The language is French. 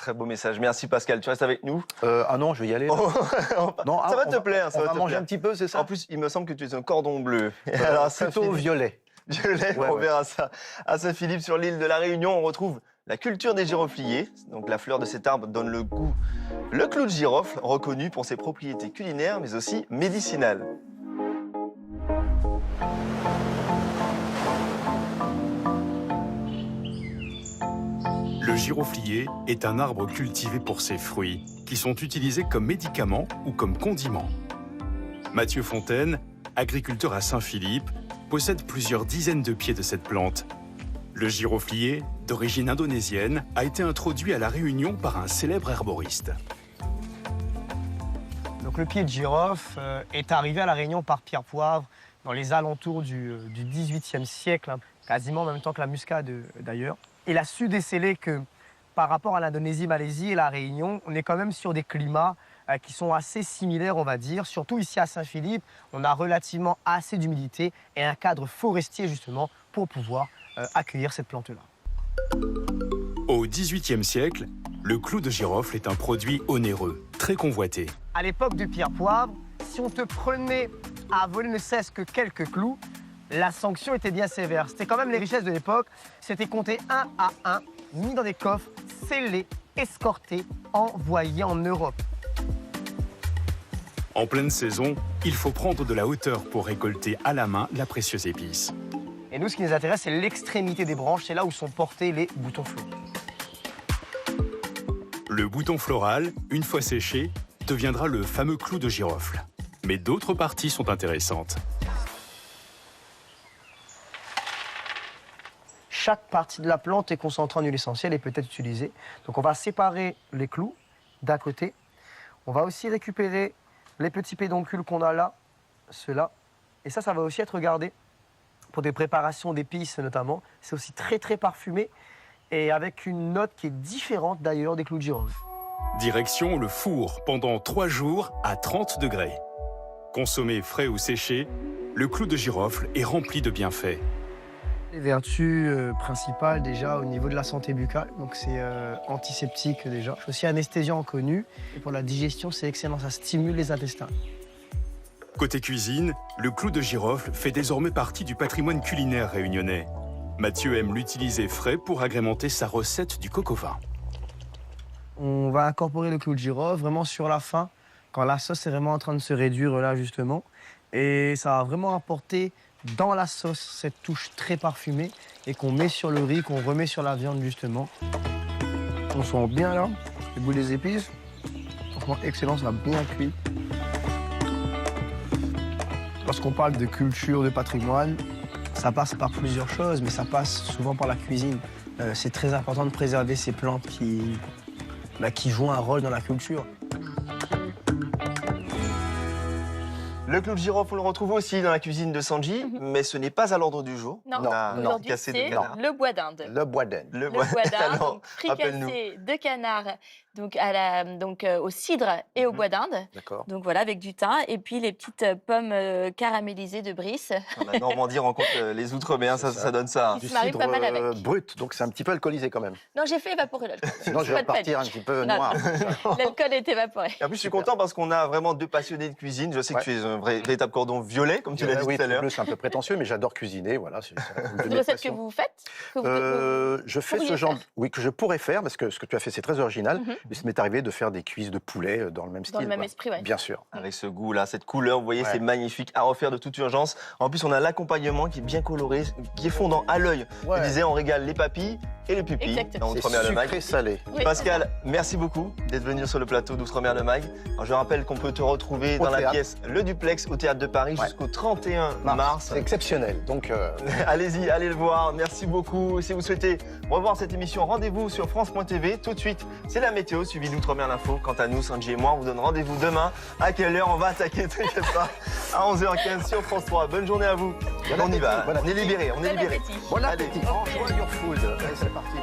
Très beau message. Merci Pascal. Tu restes avec nous? Ah non, je vais y aller. Non, ça va te plaire. On va manger un petit peu, c'est ça? En plus, il me semble que tu es un cordon bleu. Alors, plutôt violet. Violet, on verra ça. À Saint-Philippe, sur l'île de la Réunion, on retrouve la culture des girofliers. Donc la fleur de cet arbre donne le goût. Le clou de girofle, reconnu pour ses propriétés culinaires, mais aussi médicinales. Le giroflier est un arbre cultivé pour ses fruits, qui sont utilisés comme médicaments ou comme condiments. Mathieu Fontaine, agriculteur à Saint-Philippe, possède plusieurs dizaines de pieds de cette plante. Le giroflier, d'origine indonésienne, a été introduit à La Réunion par un célèbre herboriste. Donc le pied de girofle est arrivé à La Réunion par Pierre Poivre dans les alentours du XVIIIe siècle, quasiment en même temps que la muscade d'ailleurs. Il a su déceler que par rapport à l'Indonésie, Malaisie et La Réunion, on est quand même sur des climats qui sont assez similaires, on va dire. Surtout ici à Saint-Philippe, on a relativement assez d'humidité et un cadre forestier justement pour pouvoir accueillir cette plante-là. Au XVIIIe siècle, le clou de girofle est un produit onéreux, très convoité. À l'époque du Pierre Poivre, si on te prenait à voler ne cesse que quelques clous, la sanction était bien sévère. C'était quand même les richesses de l'époque. C'était compté un à un, mis dans des coffres, scellés, escortés, envoyés en Europe. En pleine saison, il faut prendre de la hauteur pour récolter à la main la précieuse épice. Et nous, ce qui nous intéresse, c'est l'extrémité des branches. C'est là où sont portés les boutons floraux. Le bouton floral, une fois séché, deviendra le fameux clou de girofle. Mais d'autres parties sont intéressantes. Chaque partie de la plante est concentrée en huile essentielle et peut être utilisée. Donc on va séparer les clous d'un côté. On va aussi récupérer les petits pédoncules qu'on a là, ceux-là. Et ça va aussi être gardé pour des préparations d'épices notamment. C'est aussi très très parfumé et avec une note qui est différente d'ailleurs des clous de girofle. Direction le four pendant 3 jours à 30 degrés. Consommé frais ou séché, le clou de girofle est rempli de bienfaits. Les vertus principales déjà au niveau de la santé buccale, donc c'est antiseptique déjà. C'est aussi anesthésiant connu et pour la digestion c'est excellent, ça stimule les intestins. Côté cuisine, le clou de girofle fait désormais partie du patrimoine culinaire réunionnais. Mathieu aime l'utiliser frais pour agrémenter sa recette du coq au vin. On va incorporer le clou de girofle vraiment sur la fin, quand la sauce est vraiment en train de se réduire là justement. Et ça va vraiment apporter dans la sauce cette touche très parfumée et qu'on met sur le riz, qu'on remet sur la viande justement. On sent bien là, le goût des épices. Franchement excellent, ça va bien cuit. Lorsqu'on parle de culture, de patrimoine, ça passe par plusieurs choses, mais ça passe souvent par la cuisine. C'est très important de préserver ces plantes qui jouent un rôle dans la culture. Le clou de girofle, on le retrouve aussi dans la cuisine de Sanji, mais ce n'est pas à l'ordre du jour. Non, On a aujourd'hui cassé c'est de canard. le bois d'Inde. Le bois d'Inde. Le Bois d'Inde, Alors, donc rappelle-nous. fricassé de canard donc au cidre et au bois d'Inde. D'accord. Donc voilà, avec du thym. Et puis les petites pommes caramélisées de Brice. La Normandie rencontre les Outre-mer, ça donne ça. Qui se marie pas mal avec. Brut, donc c'est un petit peu alcoolisé quand même. Non, j'ai fait évaporer l'alcool. Sinon, je vais repartir un petit peu Non, noir. L'alcool est évaporé. Et en plus, je suis content parce qu'on a vraiment 2 passionnés de cuisine. Je sais que tu es un véritable cordon violet, comme tu l'as dit Oui, tout à l'heure. c'est un peu prétentieux, mais j'adore cuisiner. Voilà, c'est C'est une recette que vous faites je fais pourriez ce genre, faire. oui, que je pourrais faire, parce que ce que tu as fait, c'est très original. Mais ça m'est arrivé de faire des cuisses de poulet dans le même style. Dans le même quoi. esprit, ouais. Bien sûr. Avec ce goût-là, cette couleur, vous voyez, Ouais. c'est magnifique, à refaire de toute urgence. En plus, on a l'accompagnement qui est bien coloré, qui est fondant à l'œil. Ouais. Je disais, on régale les papilles et les pupilles. Exactement. dans C'est Outre-mer-le-Mag. sucré-salé. Oui. Pascal, merci beaucoup d'être venu sur le plateau d'Outre-mer-le-Mag. Alors, je rappelle qu'on peut te retrouver Au dans la théâtre. pièce Le Duplex au Théâtre de Paris Ouais. jusqu'au 31 mars. C'est exceptionnel. Donc, Allez-y, allez le voir. Merci beaucoup. Si vous souhaitez revoir cette émission, rendez-vous sur France.tv. Tout de suite, c'est la météo suivie d'Outre-mer l'Info. Quant à nous, Sanji et moi, on vous donne rendez-vous demain. À quelle heure on va attaquer, t'inquiète pas, à 11h15 sur France 3. Bonne journée à vous. Bon On y va. appétit, bon On est libérés, on est Bon libérés. appétit. bon Allez. appétit. Enjoy your food. Allez, c'est parti.